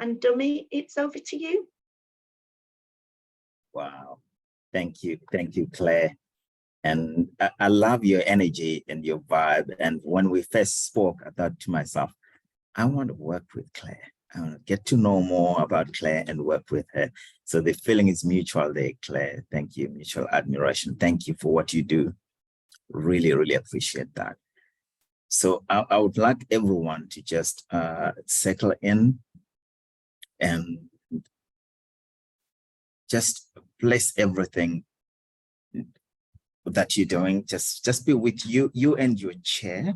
And Dumi, it's over to you. Wow. Thank you, Claire. And I love your energy and your vibe. And when we first spoke, I thought to myself, I want to work with Claire. I want to get to know more about Claire and work with her. So the feeling is mutual there, Claire. Thank you, mutual admiration. Thank you for what you do. Really, really appreciate that. So I would like everyone to just settle in and just place everything that you're doing. Just be with you and your chair,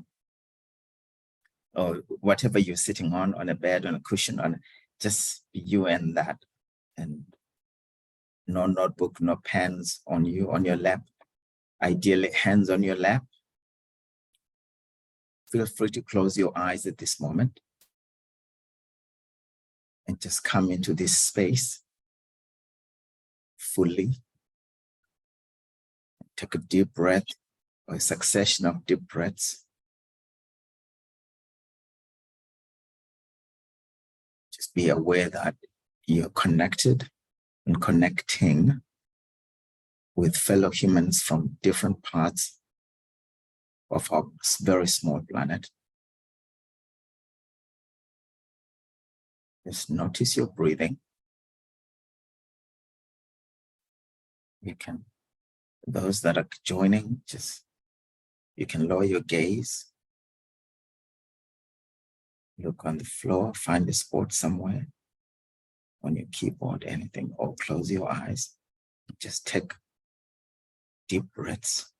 or whatever you're sitting on a bed, on a cushion, on just you and that, and no notebook, no pens on you, on your lap, ideally hands on your lap. Feel free to close your eyes at this moment and just come into this space fully. Take a deep breath, or a succession of deep breaths. Just be aware that you're connected and connecting with fellow humans from different parts of our very small planet. Just notice your breathing. You can, those that are joining, you can lower your gaze. Look on the floor, find a spot somewhere on your keyboard, anything, or close your eyes. Just take deep breaths.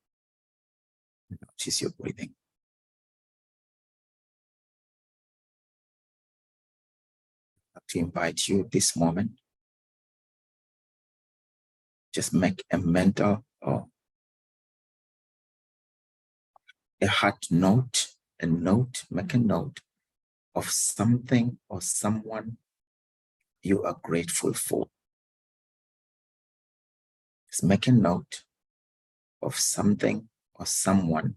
Notice your breathing. I'd like to invite you at this moment. Just make a mental or a heart note, make a note of something or someone you are grateful for. Just make a note of something or someone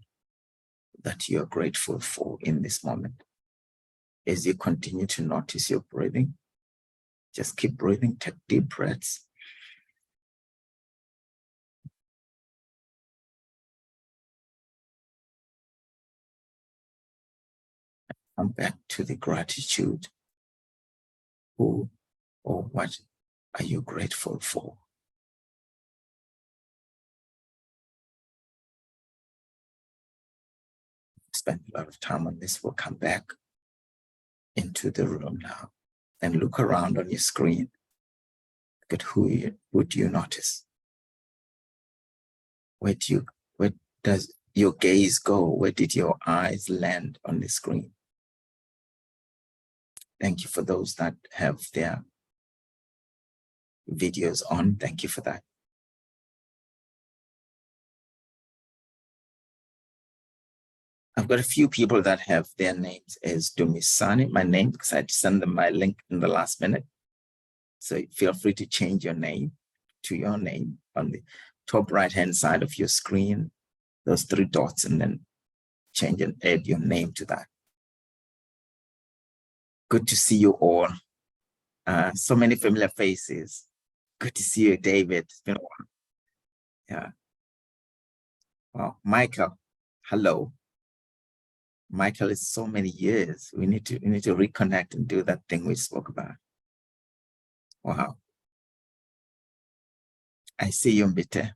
that you are grateful for in this moment. As you continue to notice your breathing, just keep breathing, take deep breaths. Come back to the gratitude. Who or what are you grateful for? Spend a lot of time on this. We'll come back into the room now and look around on your screen. Look at who do you notice? Where does your gaze go? Where did your eyes land on the screen? Thank you for those that have their videos on. Thank you for that. I've got a few people that have their names as Dumisani, my name, because I had to send them my link in the last minute. So feel free to change your name to your name on the top right-hand side of your screen, those 3 dots, and then change and add your name to that. Good to see you all. So many familiar faces. Good to see you, David. It's been a while. Yeah. Well, Michael, hello. Michael, it's so many years. We need to reconnect and do that thing we spoke about. Wow. I see you, Mbite.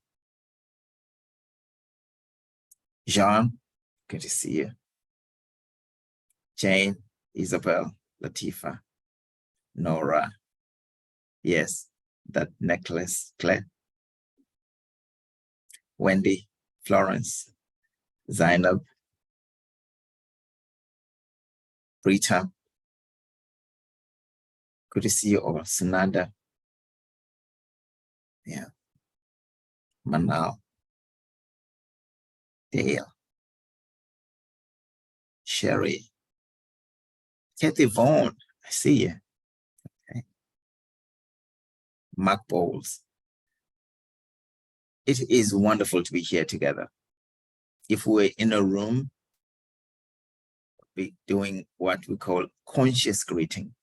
Jean, good to see you. Jane, Isabel, Latifa, Nora. Yes, that necklace, Claire. Wendy, Florence, Zainab, Rita. Good to see you all. Sunanda. Yeah. Manal. Dale. Sherry. Kathy Vaughn. I see you. Okay. Mark Bowles. It is wonderful to be here together. If we're in a room, we'll be doing what we call conscious greeting.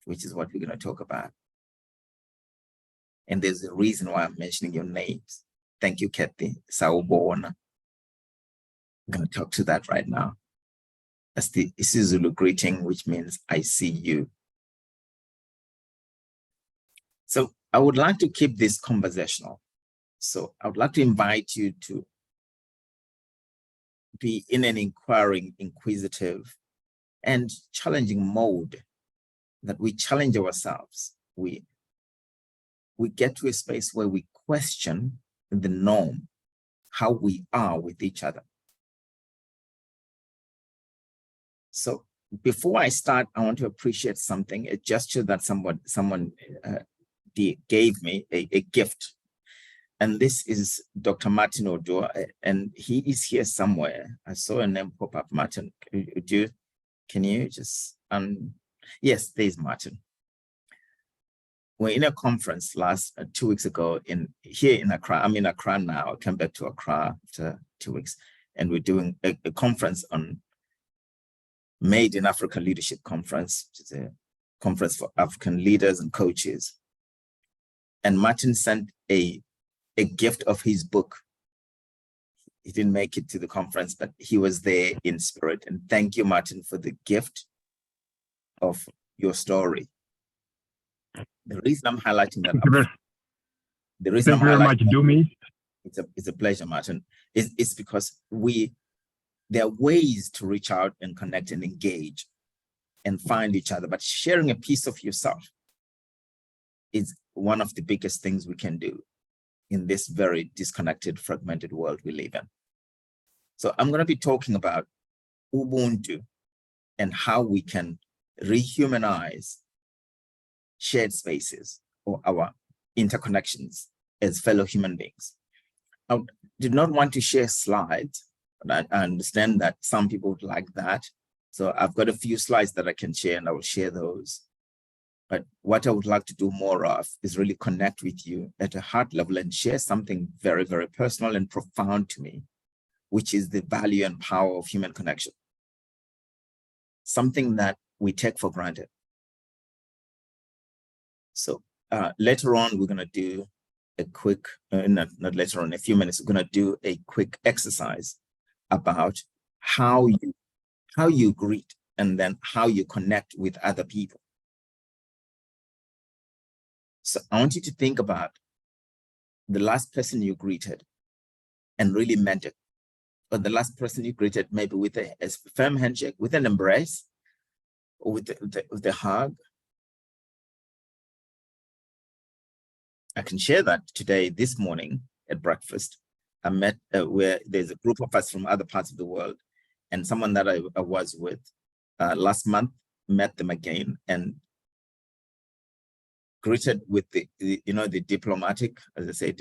which is what we're going to talk about. And there's a reason why I'm mentioning your names. Thank you, Kathy. Sawubona. I'm going to talk to that right now. That's the isiZulu greeting, which means I see you. So I would like to keep this conversational. So I would like to invite you to be in an inquiring, inquisitive, and challenging mode, that we challenge ourselves. We get to a space where we question the norm, how we are with each other. So before I start, I want to appreciate something, a gesture that someone gave me, a gift. And this is Dr. Martin Ojo, and he is here somewhere. I saw a name pop up, Martin. Can you just, yes, there's Martin. We're in a conference 2 weeks ago here in Accra. I'm in Accra now. I came back to Accra after 2 weeks, and we're doing a conference on Made in Africa Leadership Conference, which is a conference for African leaders and coaches. And Martin sent a gift of his book. He didn't make it to the conference, but he was there in spirit. And thank you, Martin, for the gift of your story. The reason I'm highlighting that, thank you very much, Dumi. It's a pleasure, Martin. It's because there are ways to reach out and connect and engage and find each other, but sharing a piece of yourself is one of the biggest things we can do in this very disconnected, fragmented world we live in. So I'm going to be talking about Ubuntu and how we can rehumanize shared spaces or our interconnections as fellow human beings. I did not want to share slides, but I understand that some people would like that. So I've got a few slides that I can share, and I will share those. But what I would like to do more of is really connect with you at a heart level and share something very, very personal and profound to me, which is the value and power of human connection. Something that we take for granted. So later on, we're going to do a quick, not later on, a few minutes, we're going to do a quick exercise about how you greet and then how you connect with other people. So I want you to think about the last person you greeted and really meant it. Or the last person you greeted maybe with a firm handshake, with an embrace, or with a hug. I can share that today, this morning at breakfast. I met where there's a group of us from other parts of the world, and someone that I was with last month, met them again and greeted with the diplomatic, as I say,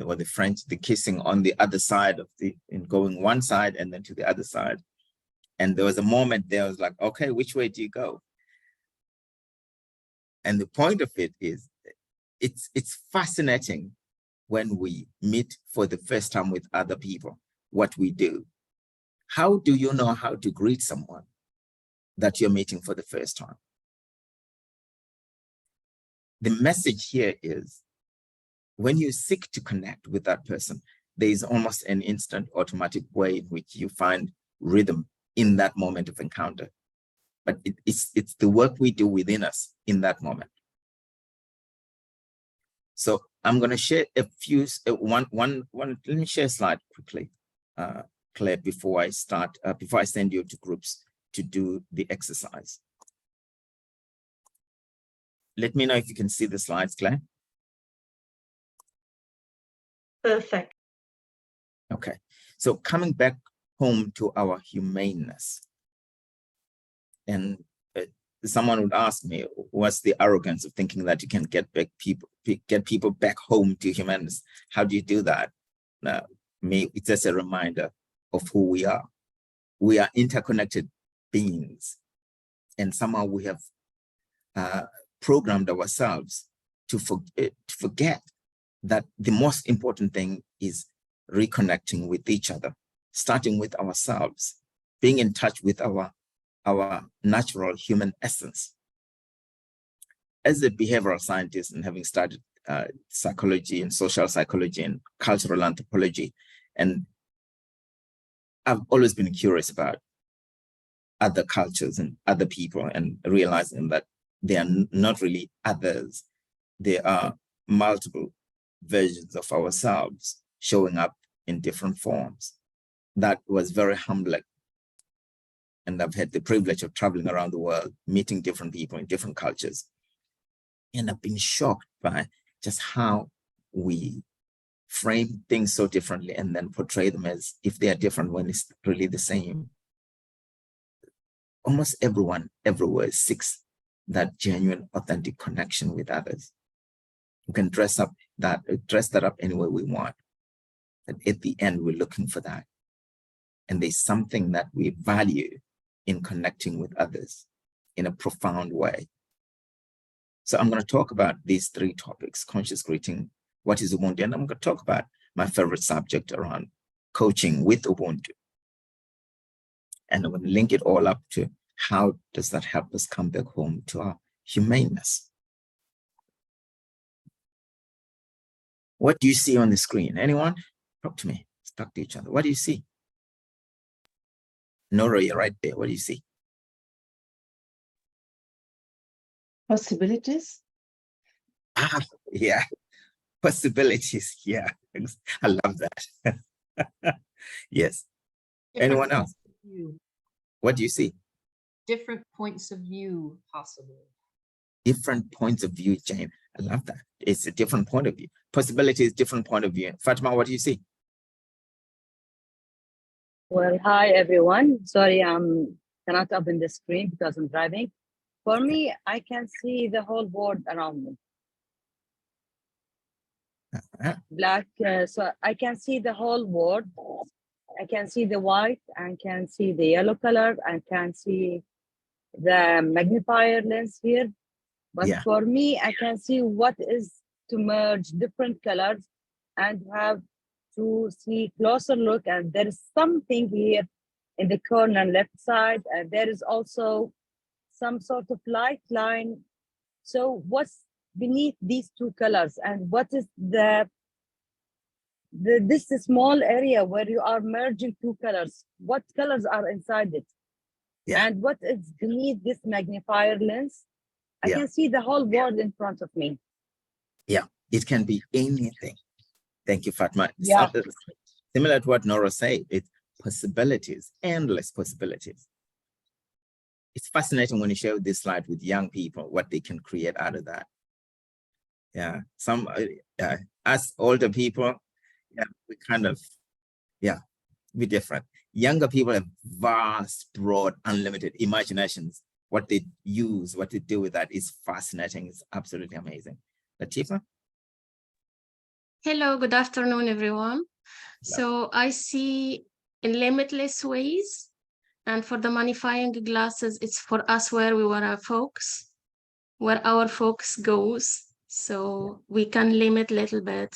or the French, the kissing on the other side of in going one side and then to the other side. And there was a moment there, I was like, okay, which way do you go? And the point of it is, it's fascinating when we meet for the first time with other people, what we do. How do you know how to greet someone that you're meeting for the first time? The message here is, when you seek to connect with that person, there is almost an instant automatic way in which you find rhythm in that moment of encounter. But it's the work we do within us in that moment. So I'm going to share a few, let me share a slide quickly, Claire, before I start, before I send you to groups to do the exercise. Let me know if you can see the slides, Claire. Perfect. Okay, so coming back home to our humaneness. And someone would ask me, what's the arrogance of thinking that you can get people back home to humaneness? How do you do that? Now, it's just a reminder of who we are. We are interconnected beings. And somehow we have programmed ourselves to forget that the most important thing is reconnecting with each other, starting with ourselves, being in touch with our natural human essence. as a behavioral scientist and having studied psychology and social psychology and cultural anthropology, and I've always been curious about other cultures and other people, and realizing that they are not really others. There are multiple versions of ourselves showing up in different forms. That was very humbling. And I've had the privilege of traveling around the world, meeting different people in different cultures. And I've been shocked by just how we frame things so differently and then portray them as if they are different when it's really the same. Almost everyone everywhere seeks that genuine, authentic connection with others. We can dress that up any way we want. And at the end, we're looking for that. And there's something that we value in connecting with others in a profound way. So I'm going to talk about these three topics: conscious greeting, what is Ubuntu, and I'm going to talk about my favorite subject around coaching with Ubuntu. And I'm going to link it all up to how does that help us come back home to our humaneness. What do you see on the screen? Anyone? Talk to me. Let's talk to each other. What do you see? Nora, you're right there. What do you see? Possibilities. Ah, yeah. Possibilities. Yeah. I love that. Yes. Anyone else? What do you see? Different points of view possible. Different points of view, Jane. I love that. It's a different point of view. Possibility is different point of view. Fatima, what do you see? Well, hi everyone. Sorry, I'm cannot open the screen because I'm driving. For me, I can see the whole world around me. Black, so I can see the whole world. I can see the white, and can see the yellow color, and can see the magnifier lens here. But for me, I can see what is to merge different colors and have to see closer look. And there is something here in the corner left side, and there is also some sort of light line. So what's beneath these two colors, and what is this small area where you are merging two colors? What colors are inside it? And what is beneath this magnifier lens? I can see the whole world in front of me. Yeah, it can be anything. Thank you, Fatma. Yeah. Similar to what Nora said, it's possibilities, endless possibilities. It's fascinating when you share this slide with young people, what they can create out of that. Yeah, some us older people, we kind of, be different. Younger people have vast, broad, unlimited imaginations. What they use, what they do with that is fascinating. It's absolutely amazing. Latifa? Hello, good afternoon, everyone. So I see in limitless ways. And for the magnifying glasses, it's for us where we want to focus, where our focus goes. So we can limit a little bit,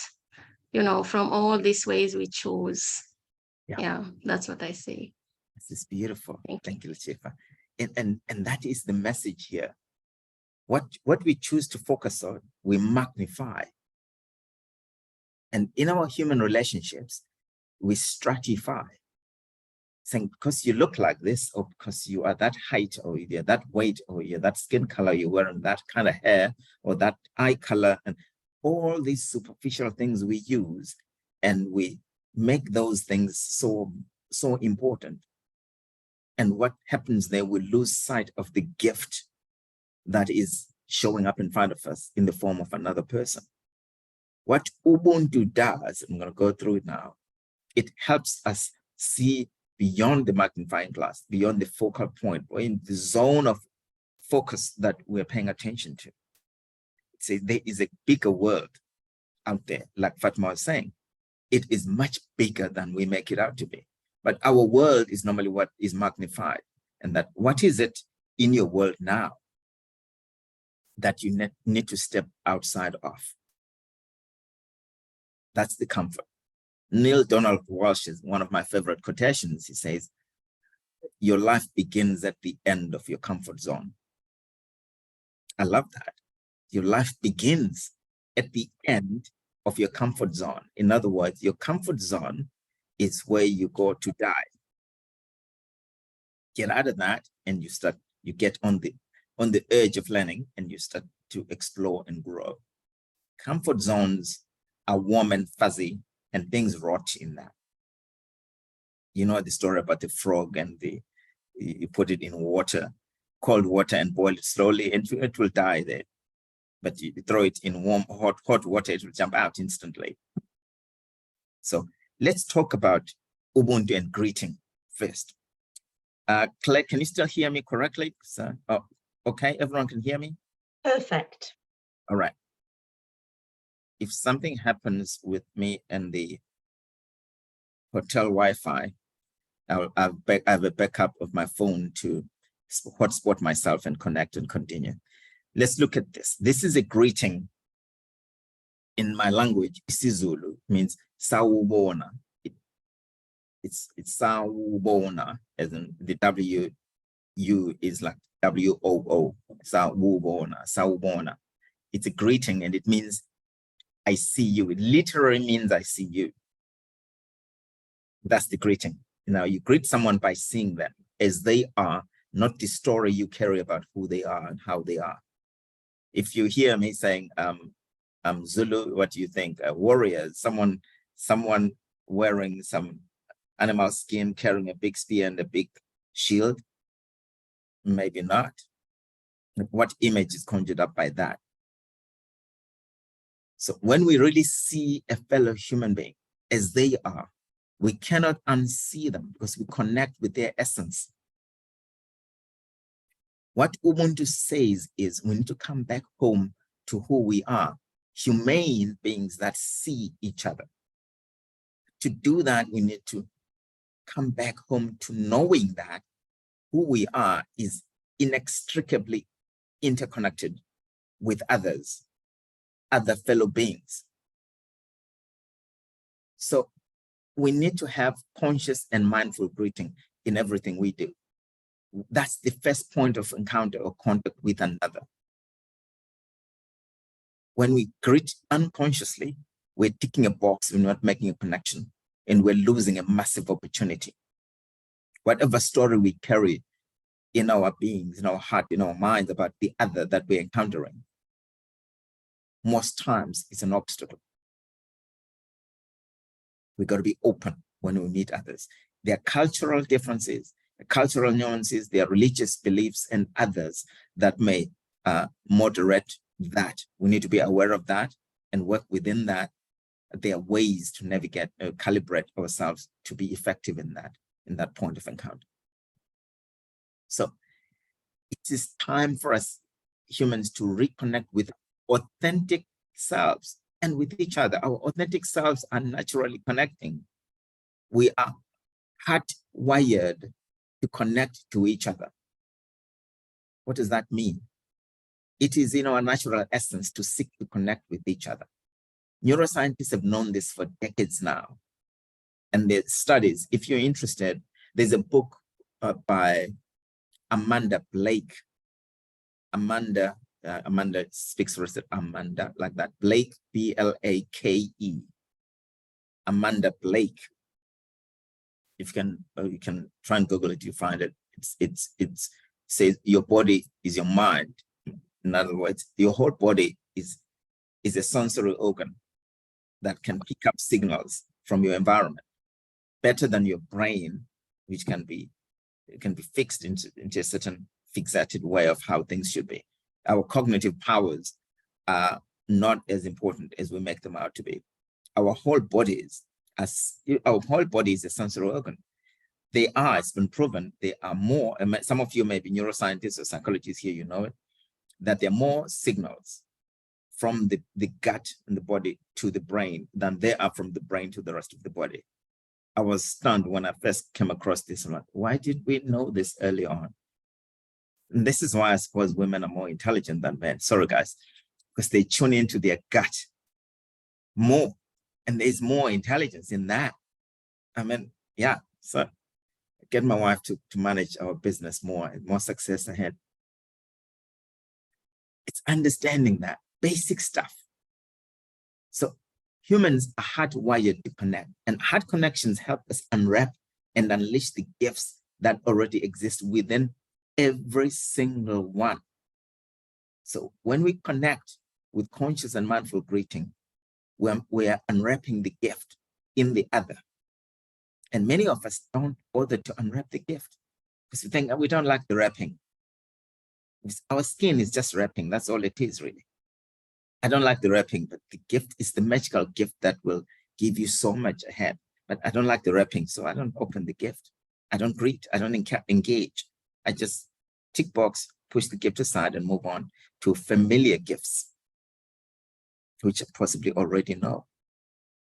from all these ways we choose. Yeah, that's what I see. This is beautiful. Thank you, Latifa. And that is the message here. What we choose to focus on, we magnify. And in our human relationships, we stratify. Saying because you look like this, or because you are that height, or you're that weight, or you're that skin color, you're wearing that kind of hair, or that eye color, and all these superficial things we use, and we make those things so important. And what happens there, we lose sight of the gift that is showing up in front of us in the form of another person. What Ubuntu does, I'm going to go through it now, it helps us see beyond the magnifying glass, beyond the focal point, or in the zone of focus that we're paying attention to. There is a bigger world out there, like Fatma was saying. It is much bigger than we make it out to be. But our world is normally what is magnified. And that what is it in your world now that you need to step outside of? That's the comfort. Neil Donald Walsh is one of my favorite quotations. He says, your life begins at the end of your comfort zone. I love that. Your life begins at the end of your comfort zone. In other words, your comfort zone is where you go to die. Get out of that and you get on the edge of learning and you start to explore and grow. Comfort zones are warm and fuzzy and things rot in that. You know the story about the frog and you put it in water, cold water, and boil it slowly and it will die there. But you throw it in warm, hot water, it will jump out instantly. So let's talk about Ubuntu and greeting first. Claire, can you still hear me correctly? So, oh, okay, everyone can hear me? Perfect. All right. If something happens with me and the hotel Wi-Fi, I have a backup of my phone to hotspot myself and connect and continue. Let's look at this. This is a greeting in my language. isiZulu means sawubona. It's sawubona, as in the W-U is like W-O-O. Sawubona. It's a greeting and it means I see you. It literally means I see you. That's the greeting. Now you greet someone by seeing them as they are, not the story you carry about who they are and how they are. If you hear me saying, Zulu, what do you think? A warrior, someone wearing some animal skin, carrying a big spear and a big shield? Maybe not. What image is conjured up by that? So when we really see a fellow human being as they are, we cannot unsee them because we connect with their essence. What Ubuntu says is we need to come back home to who we are, humane beings that see each other. To do that, we need to come back home to knowing that who we are is inextricably interconnected with others, other fellow beings. So we need to have conscious and mindful greeting in everything we do. That's the first point of encounter or contact with another. When we greet unconsciously, we're ticking a box, we're not making a connection, and we're losing a massive opportunity. Whatever story we carry in our beings, in our heart, in our minds about the other that we're encountering, most times it's an obstacle. We've got to be open when we meet others. There are cultural differences, cultural nuances, there are religious beliefs and others that may moderate that. We need to be aware of that and work within that. There are ways to navigate, calibrate ourselves to be effective in that point of encounter. So it is time for us humans to reconnect with authentic selves and with each other. Our authentic selves are naturally connecting. We are hardwired to connect to each other. What does that mean? It is in our natural essence to seek to connect with each other. Neuroscientists have known this for decades now. And the studies, if you're interested, there's a book by Amanda Blake. Amanda speaks for us, Amanda, like that. Blake, B-L-A-K-E. Amanda Blake. If you can try and Google it, you find it. It says your body is your mind. In other words, your whole body is a sensory organ that can pick up signals from your environment better than your brain, which can be fixed into a certain fixated way of how things should be. Our cognitive powers are not as important as we make them out to be. Our whole body is a sensory organ. They are, it's been proven, they are more, and some of you may be neuroscientists or psychologists here, you know it, that there are more signals from the gut and the body to the brain than there are from the brain to the rest of the body. I was stunned when I first came across this. I'm like, why did we know this early on? And this is why I suppose women are more intelligent than men. Sorry, guys, because they tune into their gut more. And there's more intelligence in that. I mean, yeah, so get my wife to manage our business more and more success ahead. It's understanding that basic stuff. So humans are hardwired to connect, and heart connections help us unwrap and unleash the gifts that already exist within every single one. So when we connect with conscious and mindful greeting, we are unwrapping the gift in the other. And many of us don't bother to unwrap the gift because we think we don't like the wrapping. Our skin is just wrapping. That's all it is, really. I don't like the wrapping, but the gift is the magical gift that will give you so much ahead. But I don't like the wrapping, so I don't open the gift. I don't greet. I don't engage. I just tick box, push the gift aside, and move on to familiar gifts, which I possibly already know.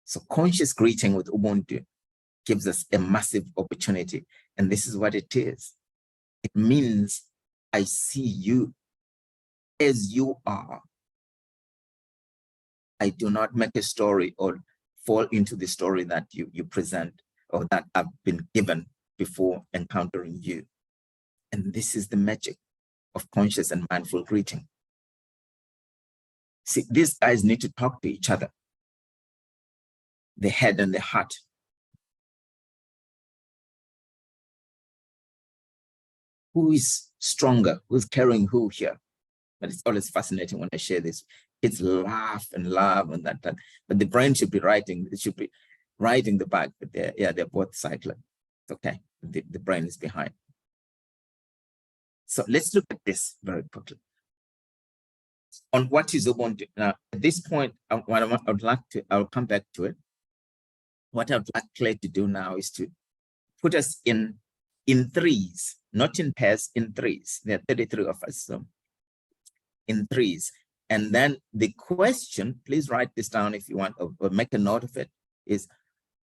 So conscious greeting with Ubuntu gives us a massive opportunity. And this is what it is. It means I see you as you are. I do not make a story or fall into the story that you present or that I've been given before encountering you. And this is the magic of conscious and mindful greeting. See, these guys need to talk to each other, the head and the heart. Who is stronger? Who's carrying who here? But it's always fascinating when I share this. Kids laugh and love and that. But the brain should be writing. It should be riding the bike. But they're both cycling. It's okay. The brain is behind. So let's look at this very quickly. On what is Ubuntu. Now, at this point, I'll come back to it. What I'd like Claire to do now is to put us in threes, not in pairs, in threes. There are 33 of us, so in threes. And then the question, please write this down if you want, or make a note of it, is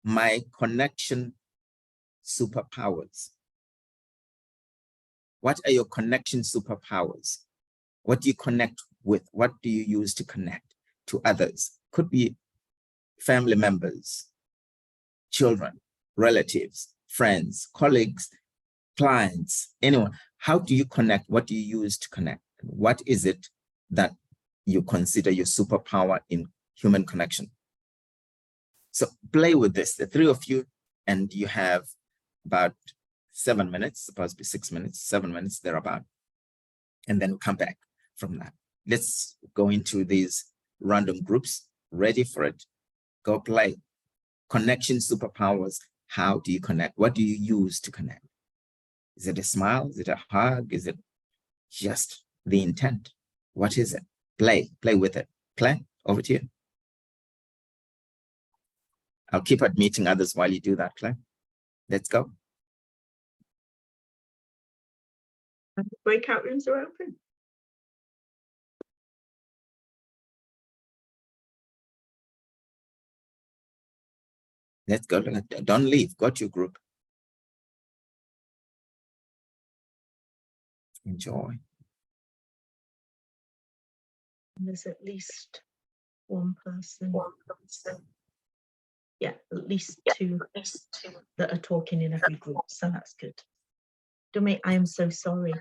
my connection superpowers. What are your connection superpowers? What do you connect with? What do you use to connect to others? Could be family members, children, relatives, friends, colleagues, clients, anyone. How do you connect? What do you use to connect? What is it that you consider your superpower in human connection? So play with this, the three of you, and you have about 7 minutes, supposed to be 6 minutes, 7 minutes, thereabout. And then we'll come back from that. Let's go into these random groups. Ready for it? Go play. Connection superpowers. How do you connect? What do you use to connect? Is it a smile? Is it a hug? Is it just the intent? What is it? Play with it. Claire, over to you. I'll keep admitting others while you do that, Claire. Let's go. And the breakout rooms are open. Let's go. Don't leave. Go to your group. Enjoy. And there's at least one person. Yeah, at least two that are talking in every group, so that's good. Dumi, I am so sorry.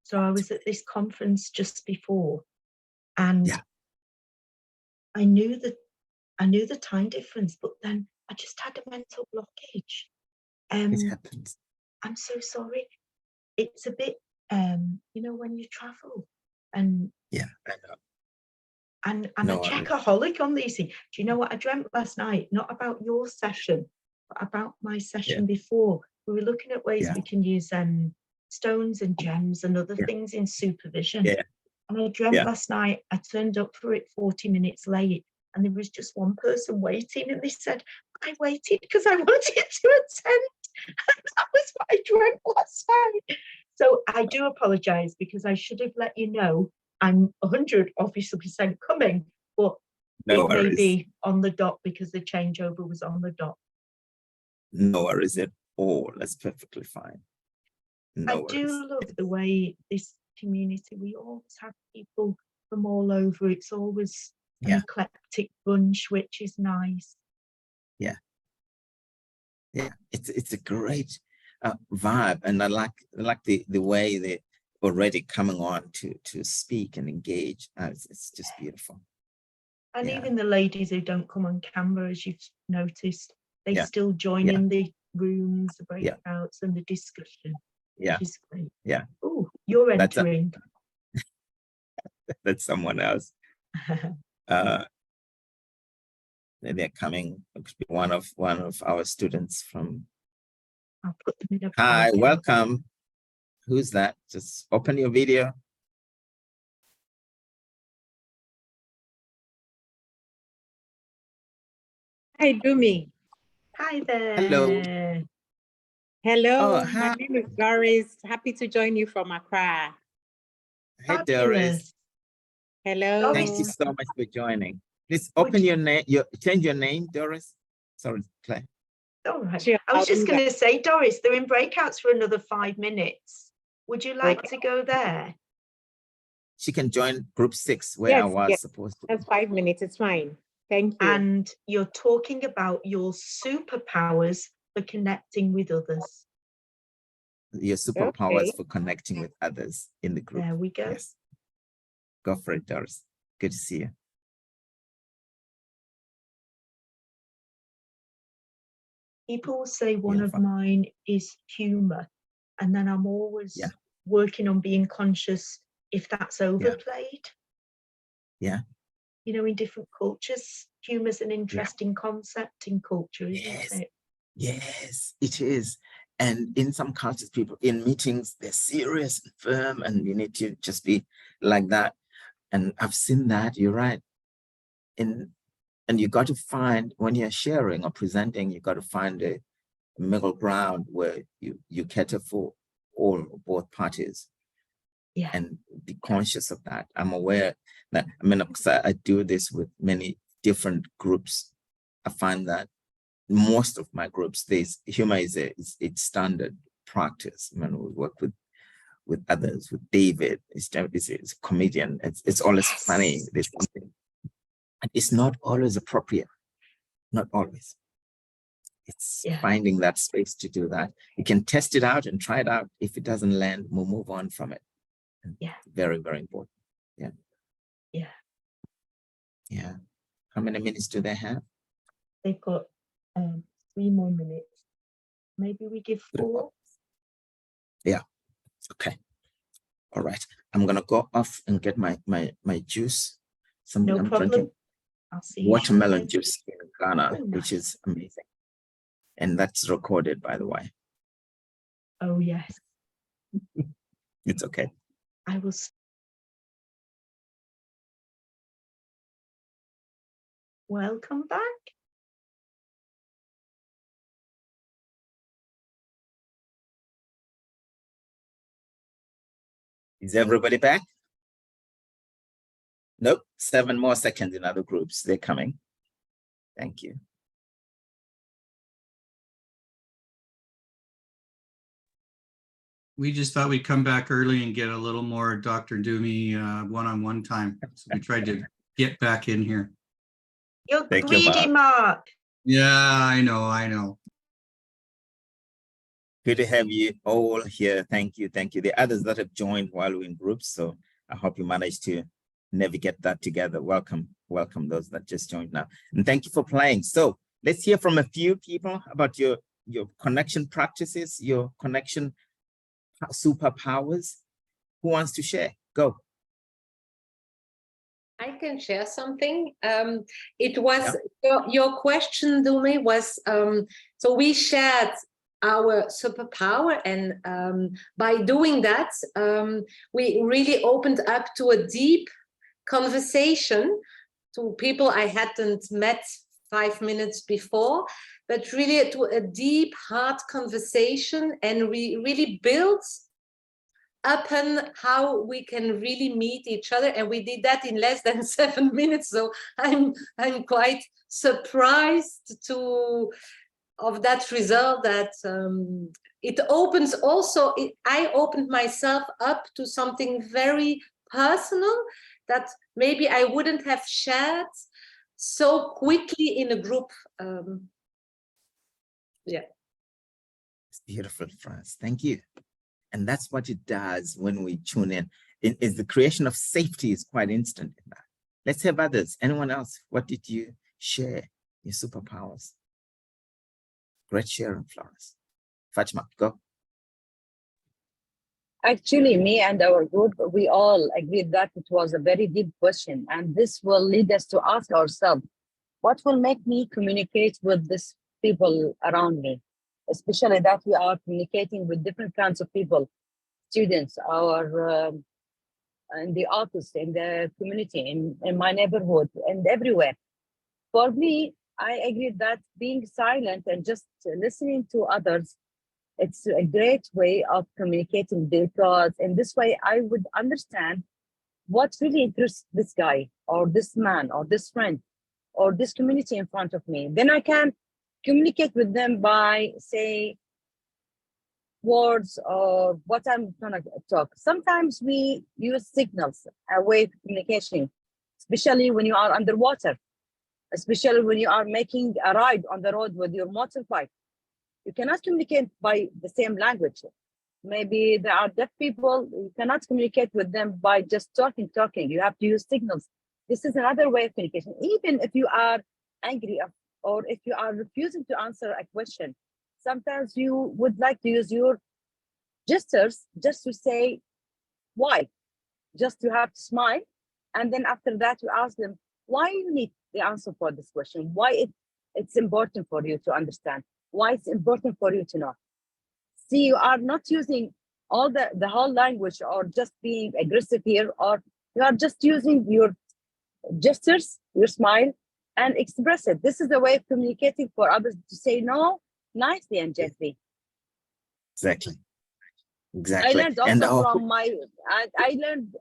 So I was at this conference just before, and yeah. I knew the time difference, but then I just had a mental blockage. It happens. I'm so sorry. It's a bit, you know, when you travel and yeah, I know. And I'm a checkaholic on these things. Do you know what I dreamt last night? Not about your session, but about my session before. We were looking at ways we can use stones and gems and other things in supervision. Yeah. And I dreamt last night, I turned up for it 40 minutes late, and there was just one person waiting, and they said, I waited because I wanted to attend. And that was what I dreamt last night. So I do apologize, because I should have let you know I'm 100% coming, but it may be on the dot because the changeover was on the dot. No worries at all. That's perfectly fine. I do love the way this community, we always have people from all over. It's always an eclectic bunch, which is nice. Yeah. Yeah, it's a great vibe, and I like the way already coming on to speak and engage. It's just beautiful. And Yeah. even the ladies who don't come on camera, as you've noticed, they Yeah. still join Yeah. in the rooms, the Yeah. breakouts, and the discussion. Yeah. Which is great. Yeah. Oh, you're That's entering. That's someone else. They're coming. One of our students from. I'll put them in a Hi, breakout. welcome. Who's that? Just open your video. Hi, Dumi. Hi there. Hello. Hello, Oh, my hi. name is Doris. Happy to join you from Accra. Hey, Doris. Hello. Thank you so much for joining. Please open your name. Change your name, Doris. Sorry, Claire. All right. Sure, I was I'll just do going to say, Doris, they're in breakouts for another 5 minutes. Would you like Okay. to go there? She can join group 6 where I Yes, was yes. supposed to. That's 5 minutes. It's fine. Thank you. And you're talking about your superpowers for connecting with others. Your superpowers Okay. for connecting with others in the group. There we go. Yes. Go for it, Doris. Good to see you. People say one of Beautiful. mine is humor, and then I'm always Yeah. working on being conscious if that's overplayed. Yeah. You know, in different cultures, humor's an interesting concept in culture, isn't Yes. it? Yes, it is. And in some cultures, people in meetings, they're serious and firm, and you need to just be like that. And I've seen that, you're right. And you got to find, when you're sharing or presenting, you got to find a middle ground where you cater for both parties. Yeah. And be conscious of that. I'm aware that, I mean, I do this with many different groups. I find that most of my groups, humor is it's standard practice. I mean, we work with others, with David, he's a comedian. It's always funny. There's something. And it's not always appropriate. Not always. It's finding that space to do that. You can test it out and try it out. If it doesn't land, we'll move on from it. And very, very important. Yeah. Yeah. Yeah. How many minutes do they have? They've got 3 more minutes. Maybe we give 4. Yeah. Okay. All right. I'm gonna go off and get my juice. Something No I'm problem. drinking. I'll see you Watermelon shortly. juice in Ghana, Oh, which nice. is amazing. And that's recorded, by the way. Oh, yes. It's okay. I will. Welcome back. Is everybody back? Nope. 7 more seconds in other groups. They're coming. Thank you. We just thought we'd come back early and get a little more Dr. Dumi one-on-one time. So we tried to get back in here. You're Thank you, greedy, Mark. Yeah, I know. Good to have you all here. Thank you. Thank you. The others that have joined while we're in groups. So I hope you managed to navigate that together. Welcome. Welcome those that just joined now. And thank you for playing. So let's hear from a few people about your connection practices, your connection superpowers. Who wants to share? Go. I can share something. It was your question, Dumi, was so we shared our superpower, and by doing that, we really opened up to a deep conversation to people I hadn't met 5 minutes before, but really to a deep, hard conversation, and we really built upon how we can really meet each other, and we did that in less than 7 minutes. So I'm quite surprised of that result. That it opens also. I opened myself up to something very personal that maybe I wouldn't have shared so quickly in a group. Yeah, It's beautiful, Franz. Thank you. And that's what it does when we tune in. Is the creation of safety is quite instant in that. Let's have others. Anyone else? What did you share? Your superpowers. Great sharing, Florence. Fatima, go. Actually, me and our group, we all agreed that it was a very deep question. And this will lead us to ask ourselves, what will make me communicate with these people around me? Especially that we are communicating with different kinds of people, students, our in the office, in the community, in my neighborhood, and everywhere. For me, I agree that being silent and just listening to others, it's a great way of communicating their thoughts. And this way, I would understand what really interests this guy or this man or this friend or this community in front of me. Then I can communicate with them by, say, words or what I'm gonna talk. Sometimes we use signals, a way of communication, especially when you are underwater, especially when you are making a ride on the road with your motorbike. You cannot communicate by the same language. Maybe there are deaf people, you cannot communicate with them by just talking. You have to use signals. This is another way of communication. Even if you are angry or if you are refusing to answer a question, sometimes you would like to use your gestures just to say why, just to have to smile. And then after that, you ask them why you need the answer for this question, why it's important for you to understand, why it's important for you to know. See, you are not using all the whole language or just being aggressive here, or you are just using your gestures, your smile, and express it. This is the way of communicating for others to say no nicely and gently. Exactly. I learned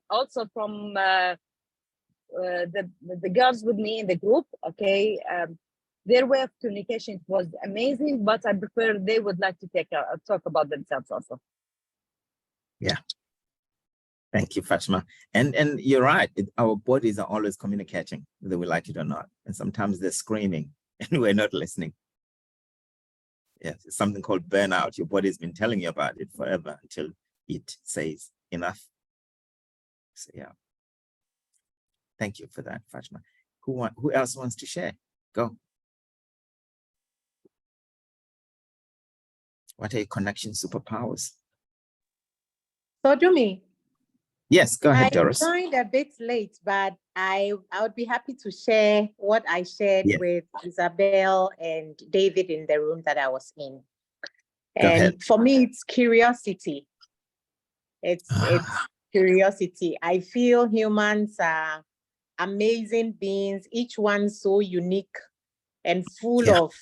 also from the girls with me in the group. Okay, their way of communication was amazing, but I prefer they would like to talk about themselves also. Yeah. Thank you, Fatima. And you're right. Our bodies are always communicating, whether we like it or not. And sometimes they're screaming and we're not listening. Yes, it's something called burnout. Your body's been telling you about it forever until it says enough. So yeah. Thank you for that, Fatima. Who else wants to share? Go. What are your connection superpowers? So Dumi, Yes, go ahead, Doris. I joined a bit late, but I would be happy to share what I shared with Isabel and David in the room that I was in. And for me, it's curiosity. It's curiosity. I feel humans are amazing beings, each one so unique and full of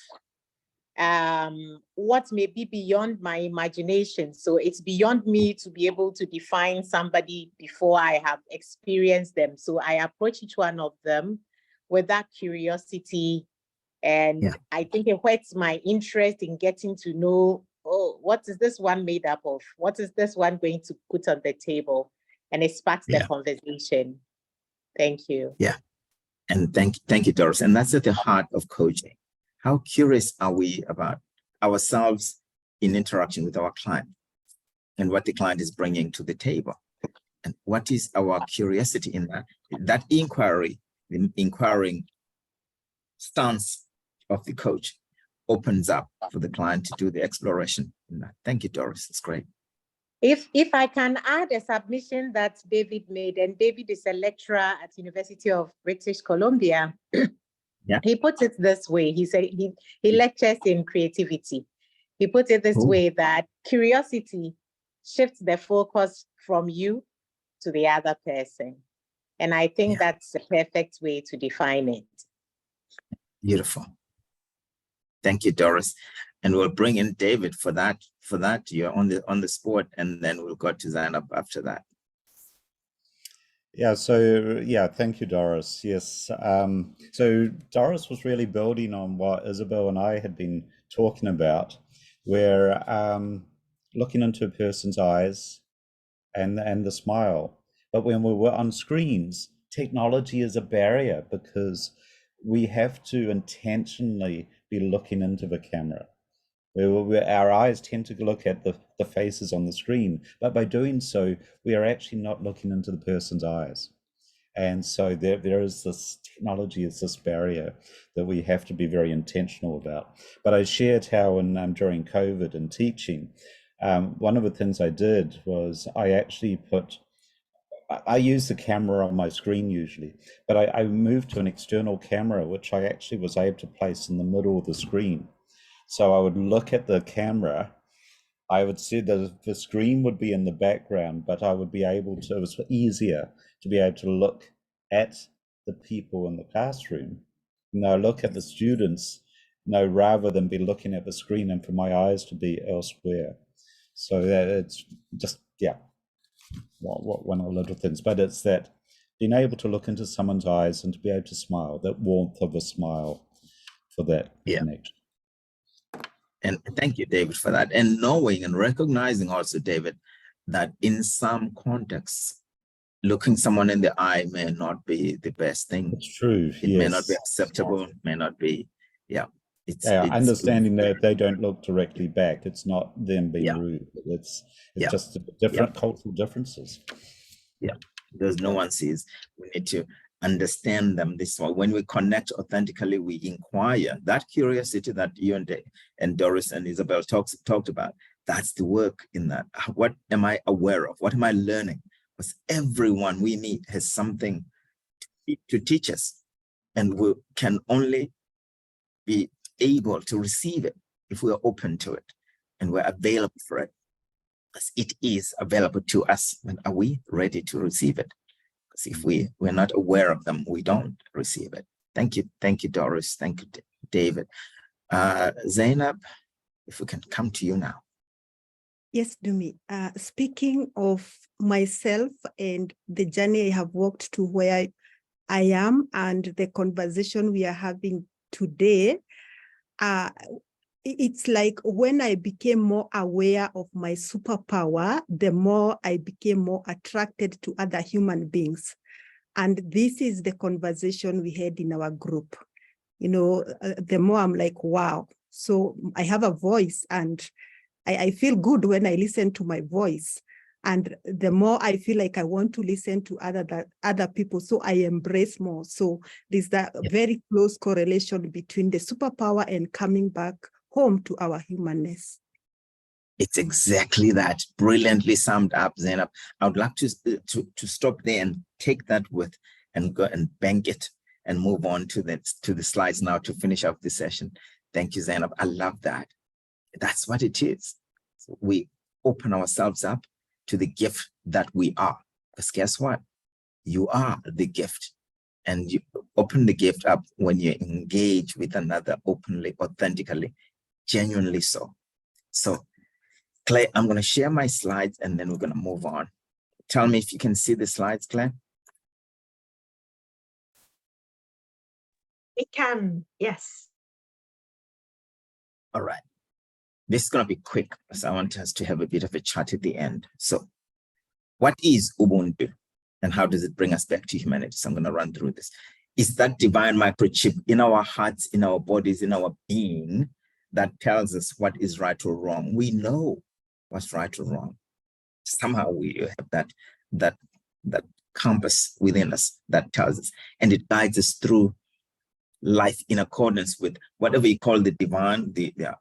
what may be beyond my imagination. So it's beyond me to be able to define somebody before I have experienced them. So I approach each one of them with that curiosity. And I think it whets my interest in getting to know, oh, what is this one made up of? What is this one going to put on the table? And it sparks the conversation. Thank you. Yeah. And thank you, Doris. And that's at the heart of coaching. How curious are we about ourselves in interaction with our client and what the client is bringing to the table? And what is our curiosity in that? That inquiry, the inquiring stance of the coach opens up for the client to do the exploration in that. Thank you, Doris. It's great. If I can add a submission that David made, and David is a lecturer at University of British Columbia. He puts it this way. He said he lectures in creativity. He puts it this way, that curiosity shifts the focus from you to the other person. And I think that's the perfect way to define it. Beautiful. Thank you, Doris. And we'll bring in David for that. You're on the spot, and then we'll go to Zainab after that. Yeah, so thank you, Doris. Yes, so Doris was really building on what Isabel and I had been talking about, where looking into a person's eyes and the smile. But when we were on screens, technology is a barrier because we have to intentionally be looking into the camera. Our eyes tend to look at the faces on the screen, but by doing so, we are actually not looking into the person's eyes. And so there is this technology, is this barrier that we have to be very intentional about. But I shared how during COVID and teaching, one of the things I did was I actually I use the camera on my screen usually, but I moved to an external camera, which I actually was able to place in the middle of the screen. So I would look at the camera, I would see that the screen would be in the background, but I would be able to, it was easier to be able to look at the people in the classroom, look at the students, rather than be looking at the screen and for my eyes to be elsewhere. So it's just, one of the little things, but it's that being able to look into someone's eyes and to be able to smile, that warmth of a smile for that connection. And thank you, David, for that. And knowing and recognizing also, David, that in some contexts, looking someone in the eye may not be the best thing. It's true. It may not be acceptable, may not be, It's understanding that they don't look directly back. It's not them being rude. It's just different cultural differences. Those nuances, we need to understand them this way. When we connect authentically, we inquire. That curiosity that you and Doris and Isabel talked about, that's the work in that. What am I aware of? What am I learning? Because everyone we meet has something to teach us, and we can only be able to receive it if we are open to it and we're available for it. Because it is available to us, and are we ready to receive it? Because if we're not aware of them, we don't receive it. Thank you, Doris. Thank you, David. Zainab, if we can come to you now. Yes, Dumi. Speaking of myself and the journey I have walked to where I am and the conversation we are having today, it's like when I became more aware of my superpower, the more I became more attracted to other human beings. And this is the conversation we had in our group. The more I'm like, wow. So I have a voice, and I feel good when I listen to my voice. And the more I feel like I want to listen to other people, so I embrace more. So there's that very close correlation between the superpower and coming back home to our humanness. It's exactly that. Brilliantly summed up, Zainab. I would like to stop there and take that and go and bank it and move on to the slides now to finish up this session. Thank you, Zainab. I love that. That's what it is. So we open ourselves up to the gift that we are. Because guess what? You are the gift. And you open the gift up when you engage with another openly, authentically, genuinely so. So, Claire, I'm going to share my slides and then we're going to move on. Tell me if you can see the slides, Claire. We can, yes. All right. This is going to be quick because I want us to have a bit of a chat at the end. So what is Ubuntu and how does it bring us back to humanity? So I'm going to run through this. Is that divine microchip in our hearts, in our bodies, in our being that tells us what is right or wrong? We know what's right or wrong. Somehow we have that compass within us that tells us, and it guides us through life in accordance with whatever you call the divine,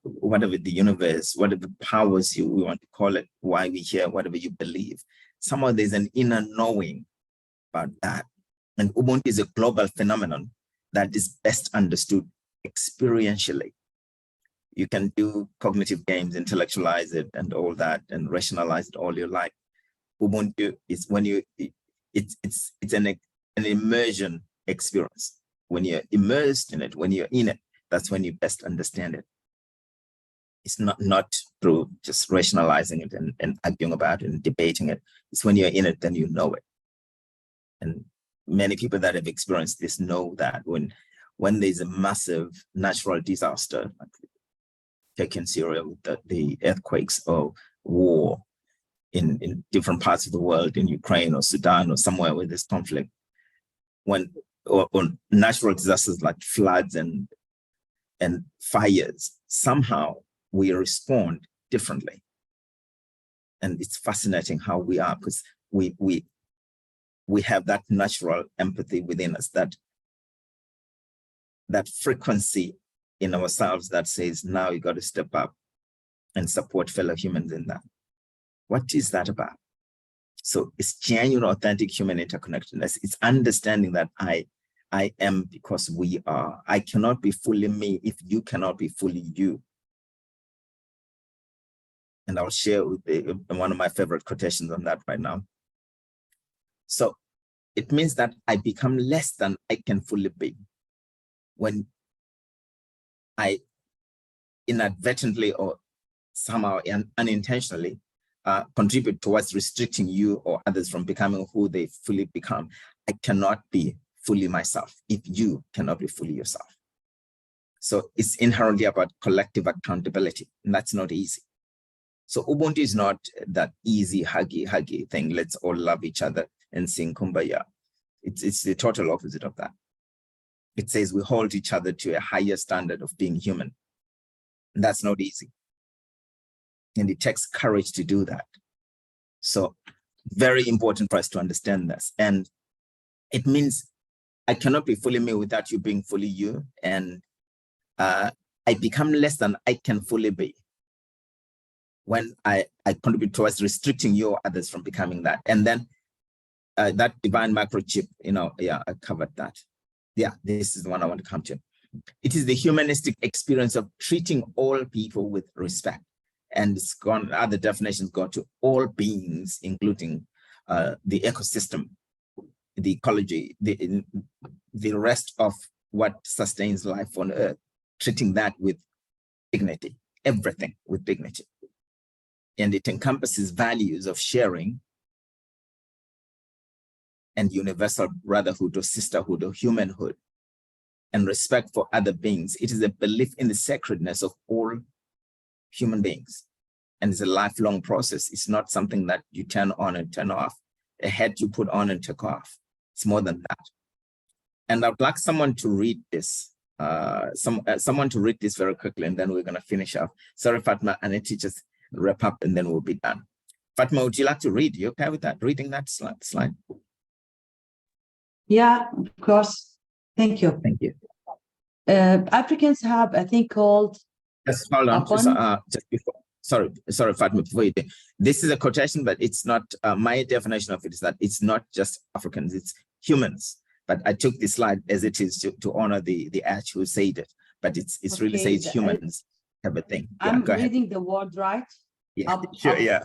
whatever the universe, whatever powers we want to call it, why we're here, whatever you believe. Somehow there's an inner knowing about that. And Ubuntu is a global phenomenon that is best understood experientially. You can do cognitive games, intellectualize it and all that, and rationalize it all you like. Ubuntu is when it's an immersion experience. When you're immersed in it, when you're in it, that's when you best understand it. It's not through just rationalizing it and arguing about it and debating it. It's when you're in it, then you know it. And many people that have experienced this know that when there's a massive natural disaster, like take in Syria with the earthquakes or war in different parts of the world, in Ukraine or Sudan or somewhere where there's conflict, or natural disasters like floods and fires, somehow we respond differently. And it's fascinating how we are, because we have that natural empathy within us, that frequency in ourselves that says, now you got to step up and support fellow humans in that. What is that about? So it's genuine, authentic human interconnectedness. It's understanding that I am because we are. I cannot be fully me if you cannot be fully you. And I'll share with one of my favorite quotations on that right now. So it means that I become less than I can fully be when I inadvertently or somehow unintentionally contribute towards restricting you or others from becoming who they fully become. I cannot be fully myself if you cannot be fully yourself. So it's inherently about collective accountability, and that's not easy. So Ubuntu is not that easy huggy thing. Let's all love each other and sing Kumbaya. It's the total opposite of that. It says we hold each other to a higher standard of being human. And that's not easy. And it takes courage to do that. So very important for us to understand this. And it means I cannot be fully me without you being fully you. And I become less than I can fully be when I contribute towards restricting you or others from becoming that. And then that divine microchip, I covered that. Yeah, this is the one I want to come to. It is the humanistic experience of treating all people with respect. And it's gone, other definitions go to all beings, including the ecosystem, the ecology, the rest of what sustains life on Earth, treating that with dignity, everything with dignity. And it encompasses values of sharing and universal brotherhood or sisterhood or humanhood and respect for other beings. It is a belief in the sacredness of all human beings. And it's a lifelong process. It's not something that you turn on and turn off, a head you put on and take off. It's more than that. And I'd like someone to read this, someone to read this very quickly, and then we're going to finish up. Sorry, Fatma, and it just wrap up and then we'll be done. Fatma, would you like to read? You okay with that? Reading that slide? Yeah, of course. Thank you. Thank you. Africans have a thing called. Just hold on. Just before. Sorry, Fatma. Before you do, this is a quotation, but it's not. My definition of it is that it's not just Africans; it's humans. But I took this slide as it is to honor the act who said it. But it's okay, really says humans have a thing. Yeah, I'm reading the word right. Yeah, sure. Yeah.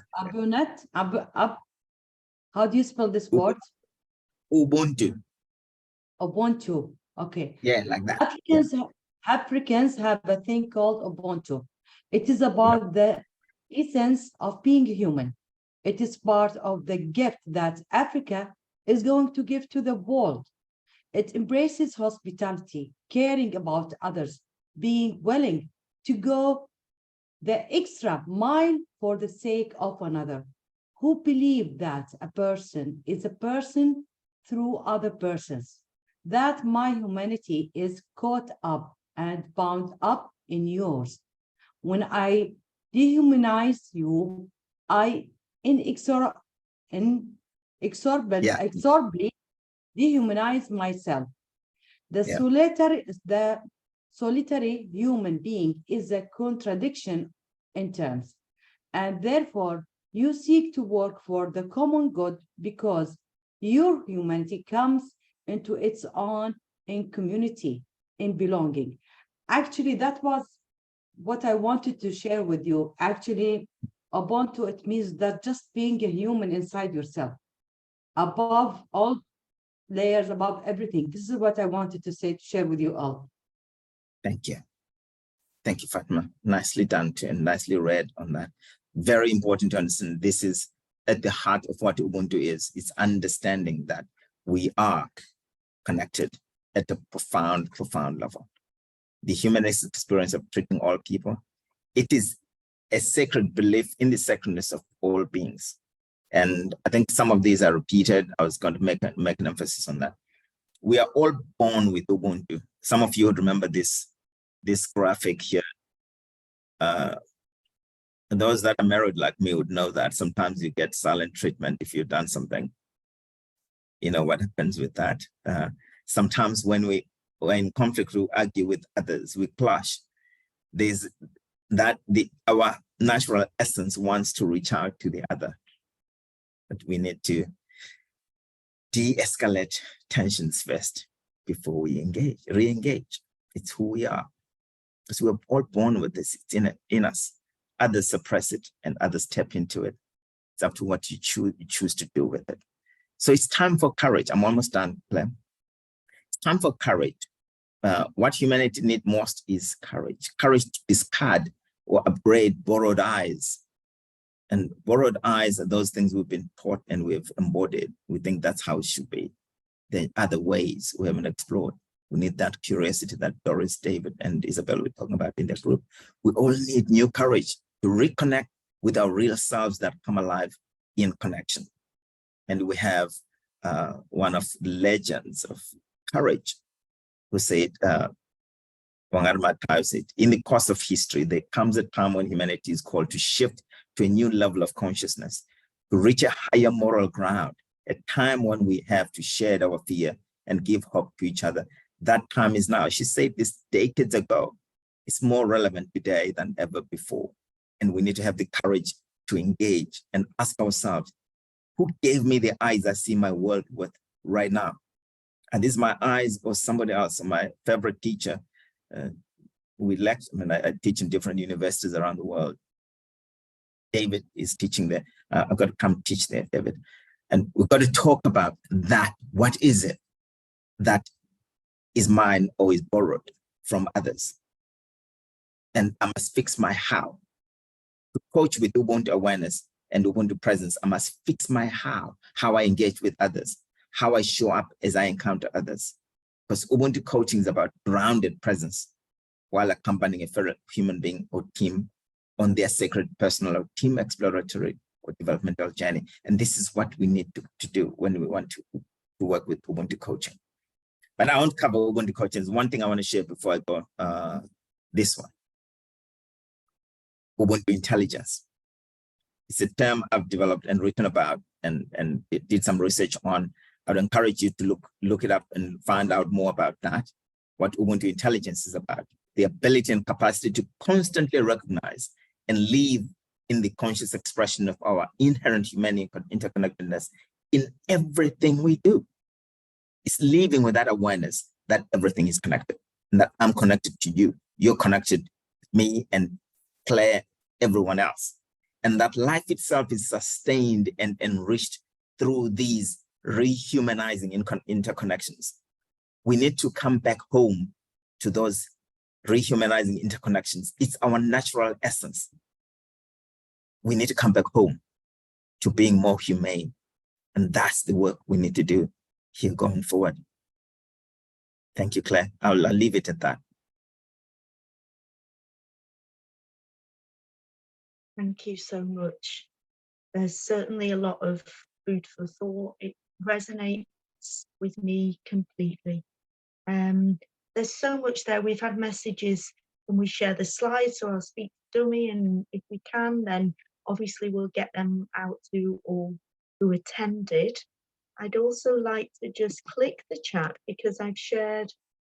How do you spell this word? Ubuntu. Ubuntu. Okay. Yeah, like that. Africans have a thing called Ubuntu. It is about the essence of being human. It is part of the gift that Africa is going to give to the world. It embraces hospitality, caring about others, being willing to go the extra mile for the sake of another, who believe that a person is a person through other persons, that my humanity is caught up and bound up in yours. When I dehumanize you, I inexorably dehumanize myself. The solitary human being is a contradiction in terms, and therefore you seek to work for the common good because your humanity comes into its own in community, in belonging. Actually, that was what I wanted to share with you. Actually, Ubuntu, it means that just being a human inside yourself, above all layers, above everything. This is what I wanted to say, to share with you all. Thank you. Thank you, Fatma. Nicely done and nicely read on that. Very important to understand. This is at the heart of what Ubuntu is. It's understanding that we are connected at a profound level. The humanist experience of treating all people, it is a sacred belief in the sacredness of all beings. And I think some of these are repeated. I was going to make an emphasis on that. We are all born with Ubuntu. Some of you would remember this graphic here. And those that are married like me would know that sometimes you get silent treatment if you've done something. You know what happens with that. Sometimes when we're in conflict, we argue with others, we clash. There's that our natural essence wants to reach out to the other, but we need to de-escalate tensions first before we re-engage. It's who we are, because we're all born with this. It's in us. Others suppress it and others step into it. It's up to what you choose to do with it. So it's time for courage. I'm almost done, Clem. It's time for courage. What humanity needs most is courage. Courage to discard or upgrade borrowed eyes. And borrowed eyes are those things we've been taught and we've embodied. We think that's how it should be. There are other ways we haven't explored. We need that curiosity that Doris, David, and Isabel were talking about in their group. We all need new courage to reconnect with our real selves that come alive in connection. And we have one of the legends of courage who said, said, in the course of history, there comes a time when humanity is called to shift to a new level of consciousness, to reach a higher moral ground, a time when we have to share our fear and give hope to each other. That time is now. She said this decades ago. It's more relevant today than ever before. And we need to have the courage to engage and ask ourselves, who gave me the eyes I see my world with right now? Are these my eyes or somebody else? My favorite teacher, I teach in different universities around the world. David is teaching there. I've got to come teach there, David. And we've got to talk about that. What is it that is mine or is borrowed from others? And I must fix my how. To coach with Ubuntu awareness and Ubuntu presence, I must fix my how I engage with others, how I show up as I encounter others. Because Ubuntu coaching is about grounded presence while accompanying a fellow human being or team on their sacred personal or team exploratory or developmental journey. And this is what we need to do when we want to work with Ubuntu coaching. But I won't cover Ubuntu coaching. There's one thing I want to share before I go, this one. Ubuntu intelligence. It's a term I've developed and written about and did some research on. I would encourage you to look it up and find out more about that, what Ubuntu intelligence is about. The ability and capacity to constantly recognize and live in the conscious expression of our inherent humanity interconnectedness in everything we do. It's living with that awareness that everything is connected and that I'm connected to you. You're connected to me and Claire, everyone else. And that life itself is sustained and enriched through these rehumanizing interconnections. We need to come back home to those rehumanizing interconnections. It's our natural essence. We need to come back home to being more humane. And that's the work we need to do here going forward. Thank you, Claire. I'll leave it at that. Thank you so much. There's certainly a lot of food for thought. It resonates with me completely. There's so much there. We've had messages when we share the slides, so I'll speak to Dummy, and if we can, then obviously we'll get them out to all who attended. I'd also like to just click the chat because I've shared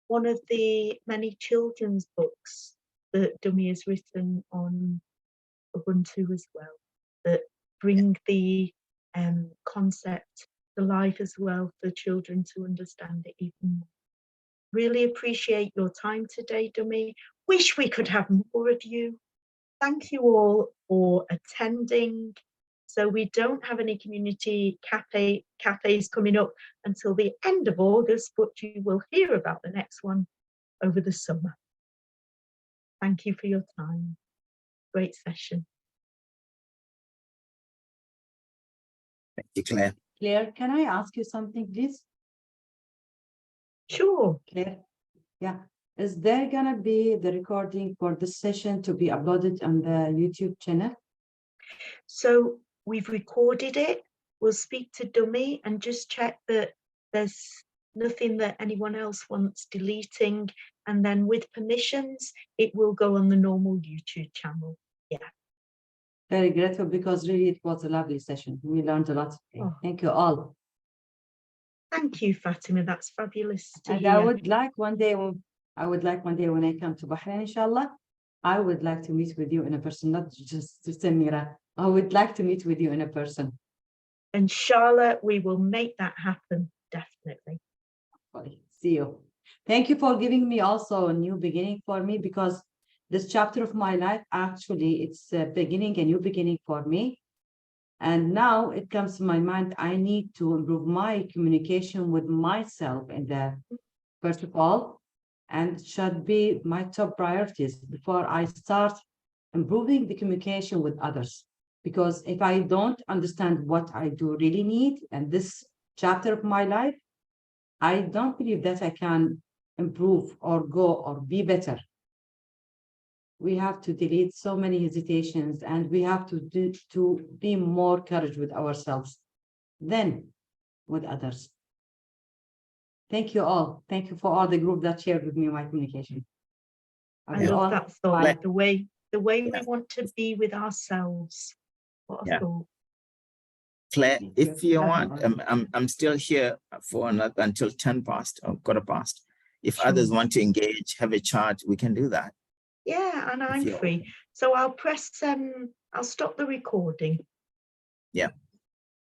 one of the many children's books that Dummy has written on Ubuntu as well, that bring the concept to life as well for children to understand it even more. Really appreciate your time today, Dummy. Wish we could have more of you. Thank you all for attending. So we don't have any community cafes coming up until the end of August, but you will hear about the next one over the summer. Thank you for your time. Great session. Thank you, Claire. Claire, can I ask you something, please? Sure. Claire, yeah. Is there gonna be the recording for this session to be uploaded on the YouTube channel? So we've recorded it. We'll speak to Dummy and just check that there's nothing that anyone else wants deleting. And then with permissions, it will go on the normal YouTube channel. Yeah. Very grateful because really it was a lovely session. We learned a lot today. Oh. Thank you all. Thank you, Fatima. That's fabulous to And hear. I would like one day when I come to Bahrain, inshallah, I would like to meet with you in a person, not just Samira. I would like to meet with you in a person. Inshallah, we will make that happen, definitely. See you. Thank you for giving me also a new beginning for me, because this chapter of my life, actually, it's a beginning, a new beginning for me. And now it comes to my mind, I need to improve my communication with myself in the first of all, and should be my top priorities before I start improving the communication with others. Because if I don't understand what I do really need in this chapter of my life, I don't believe that I can improve or go or be better. We have to delete so many hesitations, and we have to be more courage with ourselves than with others. Thank you all. Thank you for all the group that shared with me my communication. I love that thought. Like- The way we Yeah. want to be with ourselves. What a Yeah. thought. Claire, if you want, Definitely. I'm still here for another until 10 past or quarter past. If Sure. others want to engage, have a chat, we can do that. Yeah, and I'm you're free. So I'll press I'll stop the recording. Yeah.